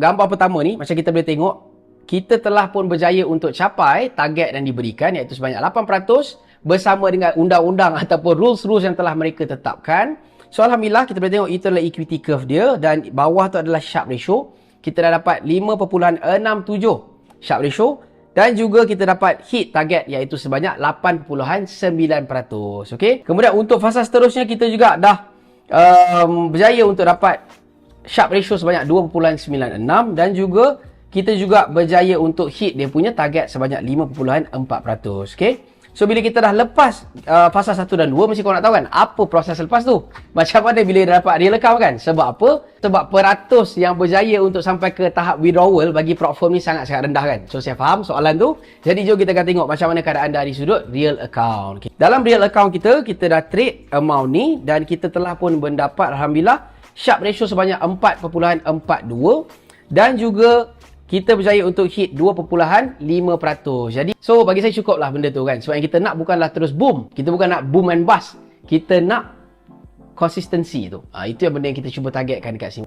Gambar pertama ni, macam kita boleh tengok, kita telah pun berjaya untuk capai target yang diberikan, iaitu sebanyak 8% bersama dengan undang-undang ataupun rules-rules yang telah mereka tetapkan. So, Alhamdulillah, kita boleh tengok itu adalah equity curve dia, dan bawah tu adalah Sharpe ratio. Kita dah dapat 5.67 Sharpe ratio, dan juga kita dapat hit target, iaitu sebanyak 8.9%. Okay? Kemudian untuk fasa seterusnya, kita juga dah berjaya untuk dapat Sharpe ratio sebanyak 2.96, dan juga kita juga berjaya untuk hit dia punya target sebanyak 5.4%. Okay? So, bila kita dah lepas fasa 1 dan 2, mesti korang nak tahu kan, apa proses lepas tu? Macam mana bila dah dapat real account kan? Sebab apa? Sebab peratus yang berjaya untuk sampai ke tahap withdrawal bagi prop firm ni sangat-sangat rendah kan? So, saya faham soalan tu. Jadi, jom kita akan tengok macam mana keadaan dari sudut real account. Okay. Dalam real account kita dah trade amount ni, dan kita telah pun mendapat, Alhamdulillah, Sharpe ratio sebanyak 4.42, dan juga kita berjaya untuk hit 2.5%. Jadi, so bagi saya cukup lah benda tu kan. Sebab yang kita nak bukanlah terus boom. Kita bukan nak boom and bust. Kita nak konsistensi tu. Itu yang benda yang kita cuba targetkan dekat sini.